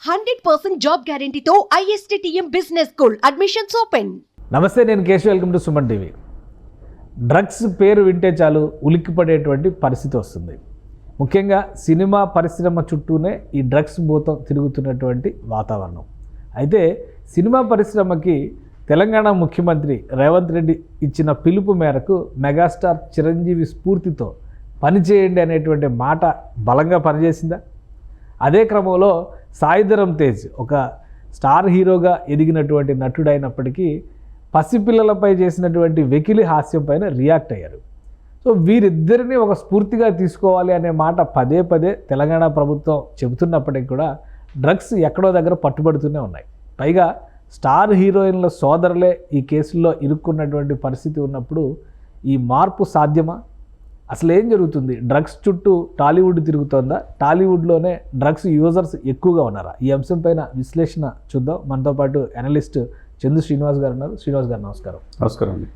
100% job గ్యారంటీతో ISTTM business school admissions open. నమస్తే, నేను Keshav. Welcome to Suman TV. Drugs పేరు వింటే చాలు ఉలిక్కిపడేటువంటి పరిస్థితి వస్తుంది. ముఖ్యంగా సినిమా పరిశ్రమ చుట్టూనే ఈ డ్రగ్స్ భూతం తిరుగుతున్నటువంటి వాతావరణం. అయితే సినిమా పరిశ్రమకి తెలంగాణ ముఖ్యమంత్రి రేవంత్ రెడ్డి ఇచ్చిన పిలుపు మేరకు మెగాస్టార్ చిరంజీవి స్ఫూర్తితో పనిచేయండి అనేటువంటి మాట బలంగా పనిచేసిందా? అదే క్రమంలో సాయిధరమ్ తేజ్ ఒక స్టార్ హీరోగా ఎదిగినటువంటి నటుడైనప్పటికీ పసిపిల్లలపై చేసినటువంటి వెకిలి హాస్యం పైన రియాక్ట్ అయ్యారు. సో వీరిద్దరిని ఒక స్ఫూర్తిగా తీసుకోవాలి అనే మాట పదే పదే తెలంగాణ ప్రభుత్వం చెబుతున్నప్పటికీ కూడా డ్రగ్స్ ఎక్కడో దగ్గర పట్టుబడుతూనే ఉన్నాయి. పైగా స్టార్ హీరోయిన్ల సోదరులే ఈ కేసుల్లో ఇరుక్కున్నటువంటి పరిస్థితి ఉన్నప్పుడు ఈ మార్పు సాధ్యమా? అసలు ఏం జరుగుతుంది? డ్రగ్స్ చుట్టూ టాలీవుడ్ తిరుగుతోందా? టాలీవుడ్లోనే డ్రగ్స్ యూజర్స్ ఎక్కువగా ఉన్నారా? ఈ అంశం పైన విశ్లేషణ చూద్దాం. మనతో పాటు అనలిస్ట్ చందు శ్రీనివాస్ గారు ఉన్నారు. శ్రీనివాస్ గారు నమస్కారం. నమస్కారం అండి.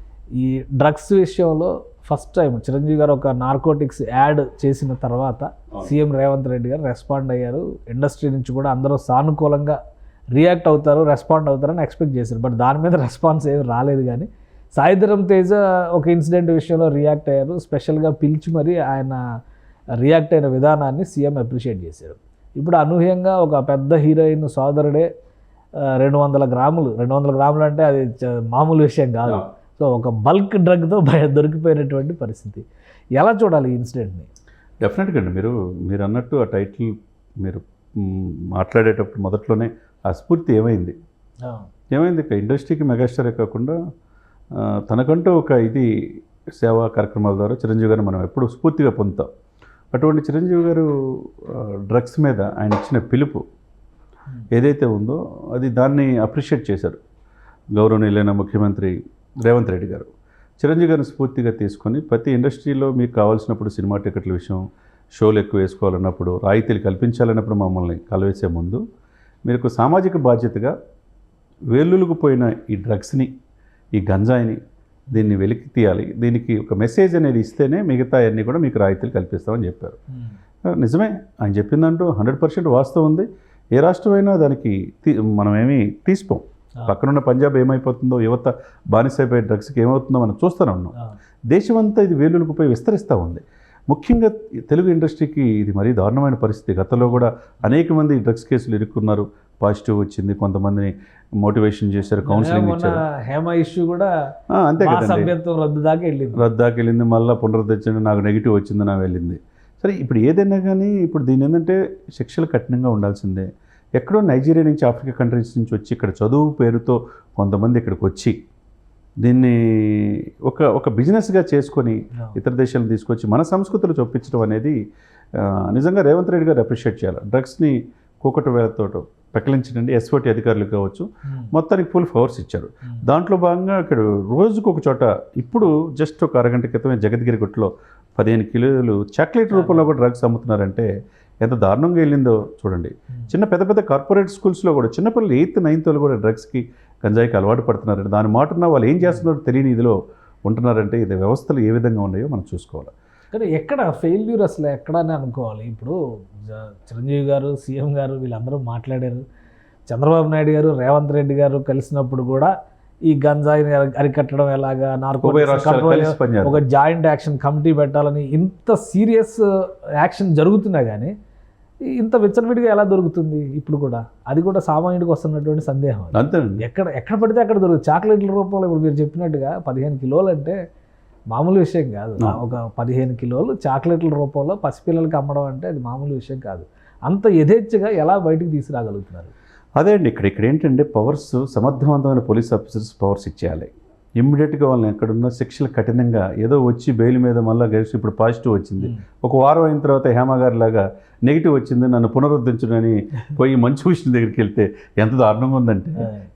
ఈ డ్రగ్స్ విషయంలో ఫస్ట్ టైం చిరంజీవి గారు ఒక నార్కోటిక్స్ యాడ్ చేసిన తర్వాత సీఎం రేవంత్ రెడ్డి గారు రెస్పాండ్ అయ్యారు. ఇండస్ట్రీ నుంచి కూడా అందరూ సానుకూలంగా రియాక్ట్ అవుతారు, రెస్పాండ్ అవుతారని ఎక్స్పెక్ట్ చేశారు. బట్ దాని మీద రెస్పాన్స్ ఏమి రాలేదు. కానీ సాయిధరమ్ తేజ ఒక ఇన్సిడెంట్ విషయంలో రియాక్ట్ అయ్యారు. స్పెషల్గా పిలిచి మరి ఆయన రియాక్ట్ అయిన విధానాన్ని సీఎం అప్రిషియేట్ చేశారు. ఇప్పుడు అనూహ్యంగా ఒక పెద్ద హీరోయిన్ సోదరుడే 200 గ్రాములు అంటే అది మామూలు విషయం కాదు. సో ఒక బల్క్ డ్రగ్తో దొరికిపోయినటువంటి పరిస్థితి. ఎలా చూడాలి ఈ ఇన్సిడెంట్ని? డెఫినెట్గా అండి, మీరు అన్నట్టు ఆ టైటిల్ మీరు మాట్లాడేటప్పుడు మొదట్లోనే ఆ స్ఫూర్తి ఏమైంది ఇక ఇండస్ట్రీకి మెగాస్టారే కాకుండా తనకంటూ ఒక సేవా కార్యక్రమాల ద్వారా చిరంజీవి గారు మనం ఎప్పుడు స్ఫూర్తిగా పొందుతాం. అటువంటి చిరంజీవి గారు డ్రగ్స్ మీద ఆయన ఇచ్చిన పిలుపు ఏదైతే ఉందో దాన్ని అప్రిషియేట్ చేశారు గౌరవనీయులైన ముఖ్యమంత్రి రేవంత్ రెడ్డి గారు. చిరంజీవి గారిని స్ఫూర్తిగా తీసుకొని ప్రతి ఇండస్ట్రీలో మీకు కావాల్సినప్పుడు సినిమా టికెట్ల విషయం, షోలు ఎక్కువ వేసుకోవాలన్నప్పుడు, రాయితీలు కల్పించాలన్నప్పుడు మమ్మల్ని కలవేసే ముందు మీరు సామాజిక బాధ్యతగా వేలులకు పోయిన ఈ డ్రగ్స్ని, ఈ గంజాయిని దీన్ని వెలికి తీయాలి, దీనికి ఒక మెసేజ్ అనేది ఇస్తేనే మిగతా అన్నీ కూడా మీకు రాయితీలు కల్పిస్తామని చెప్పారు. నిజమే, ఆయన చెప్పిందంటూ 100% వాస్తవం ఉంది. ఏ రాష్ట్రమైనా దానికి మనమేమీ తీసుకోం. పక్కనున్న పంజాబ్ ఏమైపోతుందో, యువత బానిసైపోయే డ్రగ్స్కి ఏమవుతుందో మనం చూస్తూనే ఉన్నాం. దేశమంతా ఇది వేలులకు పోయి విస్తరిస్తూ ఉంది. ముఖ్యంగా తెలుగు ఇండస్ట్రీకి ఇది మరీ దారుణమైన పరిస్థితి. గతంలో కూడా అనేక మంది డ్రగ్స్ కేసులు ఇరుక్కున్నారు. పాజిటివ్ వచ్చింది, కొంతమందిని మోటివేషన్ చేశారు, కౌన్సిలింగ్ ఇచ్చారు. హేమ ఇష్యూ కూడా అంతే కదండి, రద్దు దాకా వెళ్ళింది. మళ్ళీ పునరుద్ధరించండి, నాకు నెగిటివ్ వచ్చింది, నాకు వెళ్ళింది. సరే, ఇప్పుడు ఏదైనా కానీ ఇప్పుడు దీని ఏంటంటే శిక్షలు కఠినంగా ఉండాల్సిందే. ఎక్కడో నైజీరియా నుంచి, ఆఫ్రికా కంట్రీస్ నుంచి వచ్చి ఇక్కడ చదువు పేరుతో కొంతమంది ఇక్కడికి వచ్చి దీన్ని ఒక బిజినెస్గా చేసుకొని ఇతర దేశాలను తీసుకొచ్చి మన సంస్కృతులు చొప్పించడం అనేది నిజంగా రేవంత్ రెడ్డి గారు అప్రిషియేట్ చేయాలి. డ్రగ్స్ని కూకటి వేలతో పెకలించండి, ఎస్ఓటి అధికారులు కావచ్చు, మొత్తానికి ఫుల్ పవర్స్ ఇచ్చారు. దాంట్లో భాగంగా ఇక్కడ రోజుకు ఒక చోట, ఇప్పుడు జస్ట్ ఒక అరగంట క్రితమే జగద్గిరి గుట్టలో 15 కిలోలు చాక్లెట్ రూపంలో కూడా డ్రగ్స్ అమ్ముతున్నారంటే ఎంత దారుణంగా వెళ్ళిందో చూడండి. పెద్ద కార్పొరేట్ స్కూల్స్లో కూడా చిన్నపిల్లలు 8th 9th వాళ్ళు కూడా డ్రగ్స్కి, గంజాయికి అలవాటు పడుతున్నారంటే దాని మాటన వాళ్ళు ఏం చేస్తున్నారో తెలియని ఇదిలో ఉంటున్నారంటే ఇది వ్యవస్థలు ఏ విధంగా ఉన్నాయో మనం చూసుకోవాలి. కానీ ఎక్కడ ఫెయిల్యూర్ అసలు ఎక్కడనే అనుకోవాలి. ఇప్పుడు చిరంజీవి గారు, సీఎం గారు వీళ్ళందరూ మాట్లాడారు. చంద్రబాబు నాయుడు గారు, రేవంత్ రెడ్డి గారు కలిసినప్పుడు కూడా ఈ గంజాయిని అరికట్టడం ఎలాగా, నార్కోటిక్స్ ఒక జాయింట్ యాక్షన్ కమిటీ పెట్టాలని ఇంత సీరియస్ యాక్షన్ జరుగుతున్నా కానీ ఇంత విచ్చలవిడిగా ఎలా దొరుకుతుంది? ఇప్పుడు కూడా అది కూడా సామాన్యుడికి వస్తున్నటువంటి సందేహం. ఎక్కడ పడితే అక్కడ దొరుకుతుంది. చాక్లెట్ల రూపంలో ఇప్పుడు మీరు చెప్పినట్టుగా 15 కిలోలు అంటే మామూలు విషయం కాదు. ఒక 15 కిలోలు చాక్లెట్ల రూపంలో పసిపిల్లలకి అమ్మడం అంటే అది మామూలు విషయం కాదు. అంత యథేచ్ఛగా ఎలా బయటికి తీసుకురాగలుగుతున్నారు? అదే అండి, ఇక్కడ ఏంటంటే పవర్స్, సమర్థవంతమైన పోలీస్ ఆఫీసర్స్ పవర్స్ ఇచ్చేయాలి. ఇమ్మీడియట్గా వాళ్ళని ఎక్కడున్న శిక్షలు కఠినంగా, ఏదో వచ్చి బెయిల్ మీద మళ్ళీ గెలిచి ఇప్పుడు పాజిటివ్ వచ్చింది, ఒక వారం అయిన తర్వాత హేమ గారి లాగా నెగిటివ్ వచ్చింది, నన్ను పునరుద్ధరించడని పోయి మంచి విషయం దగ్గరికి వెళ్తే ఎంత దారుణంగా ఉందంటే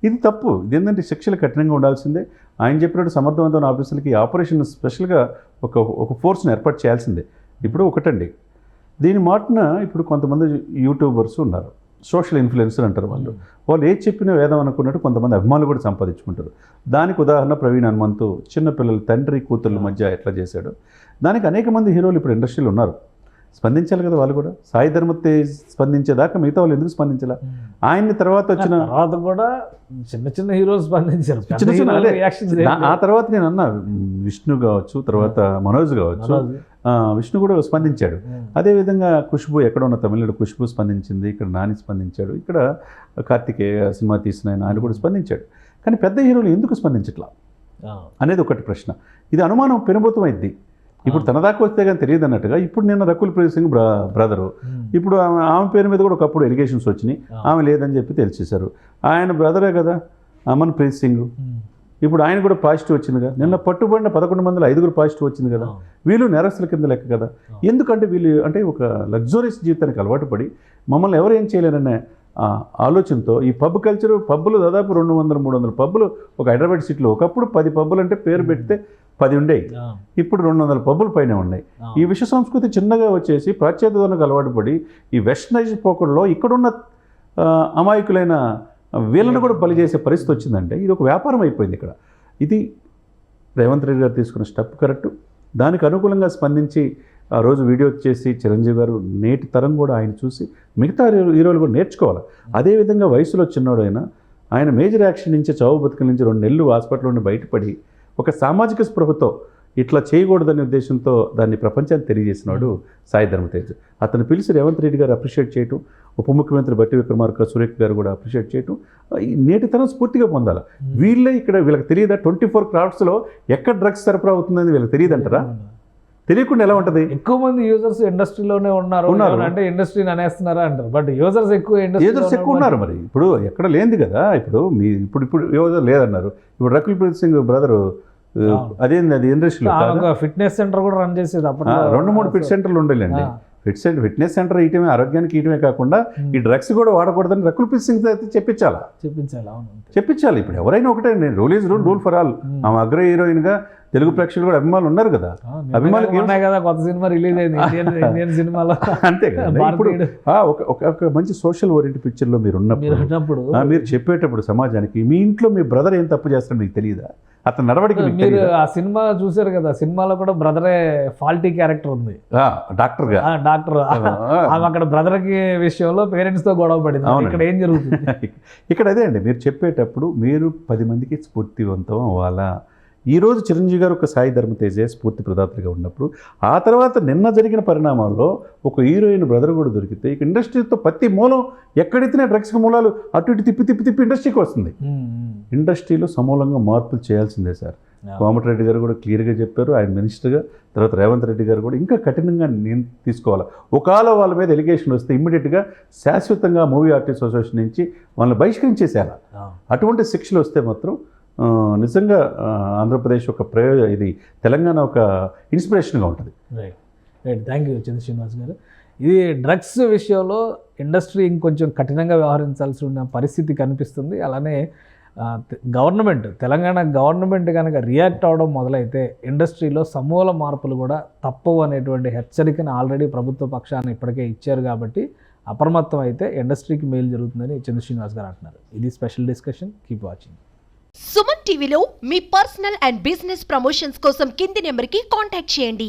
ఇది తప్పు. ఇది ఏంటంటే శిక్షలు కఠినంగా ఉండాల్సిందే. ఆయన చెప్పినట్టు సమర్థవంతమైన ఆఫీసులకి ఆపరేషన్ స్పెషల్గా ఒక ఫోర్స్ని ఏర్పాటు చేయాల్సిందే. ఇప్పుడు ఒకటండి, దీని మాటన ఇప్పుడు కొంతమంది యూట్యూబర్స్ ఉన్నారు, సోషల్ ఇన్ఫ్లుయెన్సర్ అంటారు. వాళ్ళు ఏది చెప్పినా వేదం అనుకున్నట్టు కొంతమంది అభిమానులు కూడా సంపాదించుకుంటారు. దానికి ఉదాహరణ ప్రవీణ్ హనుమంతు చిన్నపిల్లలు తండ్రి కూతుర్ల మధ్య ఎట్లా చేశాడు. దానికి అనేక మంది హీరోలు ఇప్పుడు ఇండస్ట్రీలో ఉన్నారు. స్పందించాలి కదా వాళ్ళు కూడా. సాయి ధర్మ తేజ్ స్పందించేదాకా మిగతా వాళ్ళు ఎందుకు స్పందించాల? ఆయన్ని తర్వాత వచ్చిన తర్వాత కూడా చిన్న చిన్న హీరోలు స్పందించారు. చిన్న చిన్న అదే. reactions ఆ తర్వాత నేను అన్నా విష్ణు కావచ్చు, తర్వాత మనోజ్ కావచ్చు, విష్ణు కూడా స్పందించాడు. అదేవిధంగా ఖుష్బు ఎక్కడ ఉన్న తమిళనాడు ఖుష్బు స్పందించింది, ఇక్కడ నాని స్పందించాడు, ఇక్కడ కార్తికేయ సినిమా తీసిన ఆయన కూడా స్పందించాడు. కానీ పెద్ద హీరోలు ఎందుకు స్పందించట్లా అనేది ఒకటి ప్రశ్న. ఇది అనుమానం పెనుభూతమైంది. ఇప్పుడు తన దాకా వస్తే కానీ తెలియదు అన్నట్టుగా ఇప్పుడు నిన్న రకుల్ ప్రీత్ సింగ్ బ్రదరు, ఇప్పుడు ఆమె పేరు మీద కూడా ఒకప్పుడు ఎలిగేషన్స్ వచ్చినాయి, ఆమె లేదని చెప్పి తెలిసేశారు. ఆయన బ్రదరే కదా అమన్ ప్రీత్ సింగ్, ఇప్పుడు ఆయన కూడా పాజిటివ్ వచ్చిందిగా. నిన్న పట్టుబడిన 11 మందిలో 5 పాజిటివ్ వచ్చింది కదా. వీళ్ళు నేరస్తుల కింద లెక్క కదా. ఎందుకంటే వీళ్ళు అంటే ఒక లగ్జరీస్ జీవితానికి అలవాటు పడి మమ్మల్ని ఎవరు ఏం చేయలేరనే ఆలోచనతో ఈ పబ్ కల్చర్, పబ్బులు దాదాపు 200-300 పబ్బులు ఒక హైదరాబాద్ సిటీలో. ఒకప్పుడు 10 పబ్బులు అంటే పేరు పెడితే 10 ఉండేవి, ఇప్పుడు 200 పబ్బుల పైన ఉన్నాయి. ఈ విశ్వ సంస్కృతి చిన్నగా వచ్చేసి ప్రాచ్యాతకు అలవాటు పడి ఈ వెస్టర్నైజ్ పోకడలో ఇక్కడున్న అమాయకులైన వీళ్ళని కూడా బలి చేసే పరిస్థితి వచ్చిందంటే ఇది ఒక వ్యాపారం అయిపోయింది ఇక్కడ. ఇది రేవంత్ రెడ్డి గారు తీసుకున్న స్టెప్ కరెక్ట్. దానికి అనుకూలంగా స్పందించి ఆ రోజు వీడియో చేసి చిరంజీవి గారు నేటి తరం కూడా ఆయన చూసి మిగతా హీరోలు కూడా నేర్చుకోవాలి. అదేవిధంగా వయసులో చిన్నోడైనా ఆయన మేజర్ యాక్షన్ నుంచి చావు బతుకుల నుంచి 2 నెలలు హాస్పిటల్ నుండి బయటపడి ఒక సామాజిక స్పృహతో ఇట్లా చేయకూడదనే ఉద్దేశంతో దాన్ని ప్రపంచానికి తెలియజేసినాడు సాయి ధర్మ తేజ్. అతను పిలిచి రేవంత్ రెడ్డి గారు అప్రిషియేట్ చేయటం, ఉప ముఖ్యమంత్రి బట్టి విక్రమార్క సురేఖ్ గారు కూడా అప్రిషియేట్ చేయటం, ఈ నేటితనం స్ఫూర్తిగా పొందాలి. వీళ్ళే ఇక్కడ వీళ్ళకి తెలియదా 24 క్రాఫ్ట్స్లో ఎక్కడ డ్రగ్స్ సరఫరా అవుతుందని వీళ్ళకి తెలియదంటారా? తెలియకుండా ఎలా ఉంటుంది? ఎక్కువ మంది యూజర్స్ ఇండస్ట్రీలోనే ఉన్నారు అంటే ఇండస్ట్రీని అనేస్తున్నారా అంటారు. బట్ యూజర్స్ ఎక్కువ ఉన్నారు. మరి ఇప్పుడు ఎక్కడ లేనిది కదా. ఇప్పుడు మీ ఇప్పుడు యూజర్ లేదన్నారు. ఇప్పుడు రకుల్ ప్రీత్ సింగ్ బ్రదరు అదేంది, అది ఇండస్ట్రీలో ఫిట్నెస్ సెంటర్ కూడా రన్ చేసేది. అప్పుడు 2-3 ఫిట్ సెంటర్లు ఉండేలండి. ఫిట్నెస్ సెంటర్ ఇయటమే, ఆరోగ్యానికి ఇయటమే కాకుండా ఈ డ్రగ్స్ కూడా వాడకూడదని రకుల్ ప్రీత్ సింగ్ అయితే చెప్పించాలి. ఇప్పుడు ఎవరైనా ఒకటే, నేను rule is rule for all. ఆమె అగ్ర హీరోయిన్గా తెలుగు ప్రేక్షకులు కూడా అభిమానులు ఉన్నారు కదా. అభిమానులు కదా, కొత్త సినిమా రిలీజ్ అయింది ఇండియన్ సినిమాలో. అంతే కదా. ఇప్పుడు ఒక మంచి సోషల్ ఓరియంటెడ్ పిక్చర్లో మీరు ఉన్నప్పుడు మీరు చెప్పేటప్పుడు సమాజానికి మీ ఇంట్లో మీ బ్రదర్ ఏం తప్పు చేస్తారో మీకు తెలియదా? అతను నడవడికి మీరు ఆ సినిమా చూసారు కదా, సినిమాలో కూడా బ్రదరే ఫాల్టీ క్యారెక్టర్ ఉంది, డాక్టర్. అక్కడ బ్రదర్ కి విషయంలో పేరెంట్స్ తో గొడవ పడింది. ఇక్కడ ఏం జరుగుతుంది? ఇక్కడ అదే అండి, మీరు చెప్పేటప్పుడు మీరు 10 మందికి స్ఫూర్తివంతం అవ్వాలా. ఈరోజు చిరంజీవి గారు ఒక సాయి ధర్మ తేజే స్ఫూర్తి ప్రదాతగా ఉన్నప్పుడు, ఆ తర్వాత నిన్న జరిగిన పరిణామాల్లో ఒక హీరోయిన్ బ్రదర్ కూడా దొరికితే ఇక ఇండస్ట్రీతో ప్రతి మూలం ఎక్కడైతేనే డ్రగ్స్ మూలాలు అటు ఇటు తిప్పి ఇండస్ట్రీకి వస్తుంది. ఇండస్ట్రీలో సమూలంగా మార్పులు చేయాల్సిందే సార్. కోమటిరెడ్డి గారు కూడా క్లియర్గా చెప్పారు, ఆయన మినిస్టర్గా. తర్వాత రేవంత్ రెడ్డి గారు కూడా ఇంకా కఠినంగా నేను తీసుకోవాలి. ఒకవేళ వాళ్ళ మీద ఎలిగేషన్ వస్తే ఇమ్మీడియట్గా శాశ్వతంగా మూవీ ఆర్టిస్ట్ అసోసియేషన్ నుంచి వాళ్ళని బహిష్కరించేసేయాలి. అటువంటి శిక్షలు వస్తే మాత్రం నిజంగా ఆంధ్రప్రదేశ్ ఒక ఇది తెలంగాణ ఒక ఇన్స్పిరేషన్గా ఉంటుంది. రైట్, థ్యాంక్ యూ చంద్ర శ్రీనివాస్ గారు. ఇది డ్రగ్స్ విషయంలో ఇండస్ట్రీ ఇంకొంచెం కఠినంగా వ్యవహరించాల్సి ఉన్న పరిస్థితి కనిపిస్తుంది. అలానే తెలంగాణ గవర్నమెంట్ కనుక రియాక్ట్ అవ్వడం మొదలైతే ఇండస్ట్రీలో సమూల మార్పులు కూడా తప్పవు అనేటువంటి హెచ్చరికను ఆల్రెడీ ప్రభుత్వ పక్షాన్ని ఇప్పటికే ఇచ్చారు. కాబట్టి అప్రమత్తం అయితే ఇండస్ట్రీకి మేలు జరుగుతుందని చంద్ర శ్రీనివాస్ గారు అంటున్నారు. ఇది special discussion. Keep watching. Suman టీవీలో మీ పర్సనల్ అండ్ బిజినెస్ ప్రమోషన్స్ కోసం కింది నెంబర్కి కాంటాక్ట్ చేయండి.